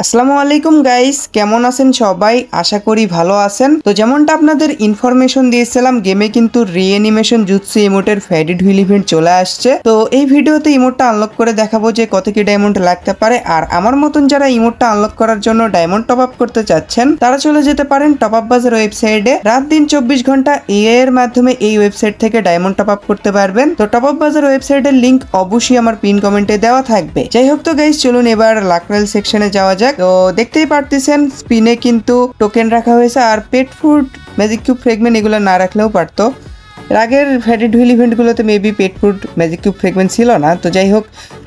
আসসালামু আলাইকুম গাইস, কেমন আছেন সবাই? আশা করি ভালো আছেন। তো যেমনটা আপনাদের ইনফরমেশন দিয়েছিলাম, গেমে কিন্তু রিঅ্যানিমেশন জুৎসু ইমোটের ফ্যাডেড হুইল ইভেন্ট চলে আসছে। তো এই ভিডিওতে ইমোটটা আনলক করে দেখাবো যে কত কি ডায়মন্ড লাগতে পারে। আর আমার মতন যারা ইমোটটা আনলক করার জন্য ডায়মন্ড টপ আপ করতে চাচ্ছেন তারা চলে যেতে পারেন টপ আপ বাজার ওয়েবসাইটে। রাত দিন 24 ঘন্টা এআই এর মাধ্যমে এই ওয়েবসাইট থেকে ডায়মন্ড টপ আপ করতে পারবেন। তো টপ আপ বাজার ওয়েবসাইটের লিংক অবশ্যই আমার পিন কমেন্টে দেওয়া থাকবে। যাই হোক, তো গাইস চলুন এবার লাকরেল সেকশনে যাওয়া যাক। তো দেখতেই পারতেছেন স্পিনে কিন্তু টোকেন রাখা হয়েছে, আর pet food, magic cube, fragment এগুলো না রাখলেও পারতো। এর আগের ফ্যাডেড হুইল ইভেন্টগুলোতে maybe pet food, magic cube, fragment ছিল না। তো যাই হোক,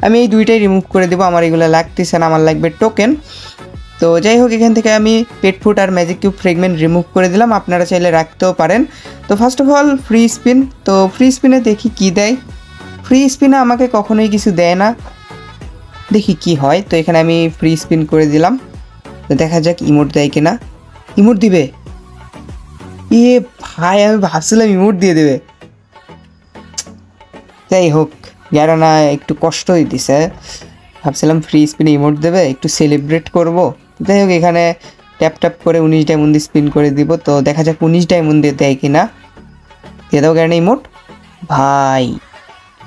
আমি এই দুইটাই রিমুভ করে দেবো, আমার এগুলো লাগতেছে না, আমার লাগবে টোকেন। তো যাই হোক, এখান থেকে আমি পেট ফুড আর ম্যাজিক কিউব, ফ্রেগমেন্ট রিমুভ করে দিলাম, আপনারা চাইলে রাখতেও পারেন। তো first of all free spin. তো ফ্রি স্পিনে দেখি কি দেয়। ফ্রি স্পিনে আমাকে কখনোই কিছু দেয় না, দেখি কি হয়। তো এখানে আমি ফ্রি স্পিন করে দিলাম, তো দেখা যাক ইমোট দেয় কিনা। ইমোট দিবে? ইয়ে ভাই, আমি ভাবছিলাম ইমোট দিয়ে দেবে। যাই হোক, যারা না একটু কষ্টই দিছে, ভাবছিলাম ফ্রি স্পিনে ইমোট দেবে, একটু সেলিব্রেট করব। যাই হোক, এখানে ট্যাপ ট্যাপ করে 19 ডায়মন্ড দিয়ে স্পিন করে দিব। তো দেখা যাক 19 ডায়মন্ড দিয়ে দেয় কিনা। দিয়ে দাও কেন ইমোট ভাই,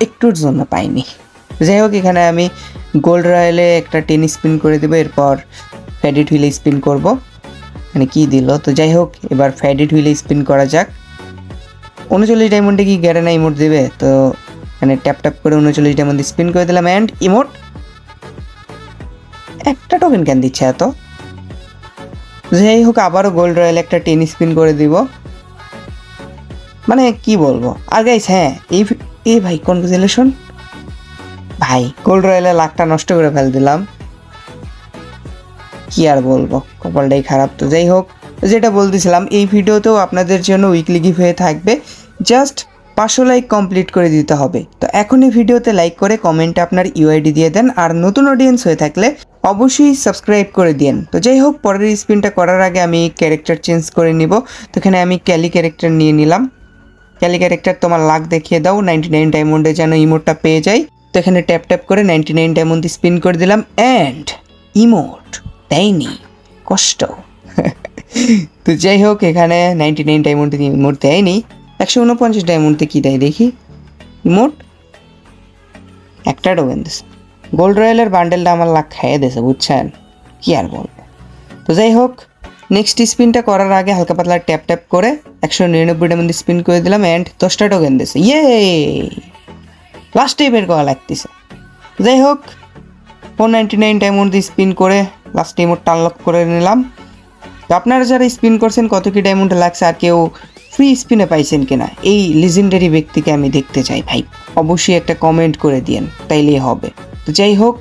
একটুর জন্য পাইনি। যাই হোক, এখানে আমি গোল্ড রয়্যালে একটা 10 স্পিন করে দেবো, এরপর ফ্যাডেড হুইলে স্পিন করব। মানে কি দিল? তো যাই হোক, এবার ফ্যাডেড হুইলে স্পিন করা যাক। 39 ডায়মন্ডে কি গ্যারেনা ইমোট দেবে? তো মানে ট্যাপ ট্যাপ করে 39 ডায়মন্ড স্পিন করে দিলাম, অ্যান্ড ইমোট। একটা টোকেন কেন দিচ্ছে এত? যাই হোক, আবারও গোল্ড রয়্যালে একটা 10 স্পিন করে দিব। মানে কি বলবো আর গাইস, হ্যাঁ এই ভাই কনগ্রাচুলেশন ভাই, গোল্ড রয়্যালে লাখটা নষ্ট করে ফেল দিলাম। কি আর বলবো, কপালটাই খারাপ। তো যাই হোক, যেটা বলতেছিলাম, এই ভিডিওতেও আপনাদের জন্য উইকলি গিফট হয়ে থাকবে। জাস্ট 500 লাইক কমপ্লিট করে দিতে হবে। তো এখনই ভিডিওতে লাইক করে কমেন্টে আপনার ইউআইডি দিয়ে দেন, আর নতুন অডিয়েন্স হয়ে থাকলে অবশ্যই সাবস্ক্রাইব করে দিন। তো যাই হোক, পরের স্পিনটা করার আগে আমি ক্যারেক্টার চেঞ্জ করে নিব। তো এখানে আমি ক্যালি ক্যারেক্টার নিয়ে নিলাম। ক্যালি ক্যারেক্টার তোমার লাক দেখিয়ে দাও, 99 ডায়মন্ডে যেন ইমোটটা পেয়ে যাই। তো এখানে ট্যাপ ট্যাপ করে 99 ডায়মন্ড স্পিন করে দিলাম, অ্যান্ড ইমোট দেয়নি, কষ্ট। তো যাই হোক, এখানে 99 ডায়মন্ডে ইমোট দেয়নি, 149 ডায়মন্ডে কি দেয় দেখি ইমোট। একটা টোকেন দিছে। গোল্ড রয়্যালের বান্ডেলটা আমার লাখ খাইয়ে দিয়েছে, বুঝছেন? কি আর বলবো। তো যাই হোক, নেক্সট স্পিনটা করার আগে হালকা পাতলা ট্যাপ ট্যাপ করে 199 ডায়মন্ড স্পিন করে দিলাম, অ্যান্ড 10টা টোকেন দিছে। ইয়ে, লাস্টে বের করা লাগতেছে। যাই হোক, 499 ডায়মন্ড দিয়ে স্পিন করে লাস্ট ইমোটটা আনলক করে নিলাম। তো আপনারা যারা স্পিন করছেন কত কি ডায়মন্ড লাগছে, আর কেউ ফ্রি স্পিনে পাইছেন কিনা, এই লিজেন্ডারি ব্যক্তিকে আমি দেখতে চাই ভাই। অবশ্যই একটা কমেন্ট করে দিন, তাইলেই হবে। তো যাই হোক,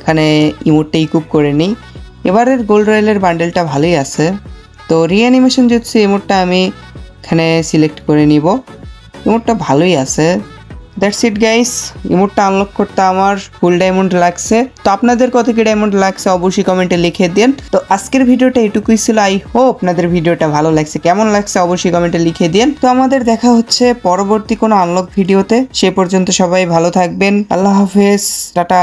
এখানে ইমোটটা ইকুপ করে নিই। এবারের গোল্ড রয়্যালের বান্ডেলটা ভালোই আছে। তো রিঅ্যানিমেশন যেহেতু ইমোটটা আমি এখানে সিলেক্ট করে নিব। ইমোটটা ভালোই আছে। দ্যাটস ইট গাইস, ইমোটটা আনলক করতে আমার ফুল ডায়মন্ড লাগছে। তো আপনাদের কত কি ডায়মন্ড লাগছে অবশ্যই কমেন্টে লিখে দিন। তো আজকের ভিডিওটা এটুকুই ছিল। আই হোপ আপনাদের ভিডিওটা ভালো লাগছে। কেমন লাগছে অবশ্যই কমেন্টে লিখে দিন। তো আমাদের দেখা হচ্ছে পরবর্তী কোনো আনলক ভিডিওতে। সে পর্যন্ত সবাই ভালো থাকবেন। আল্লাহ হাফেজ, টাটা।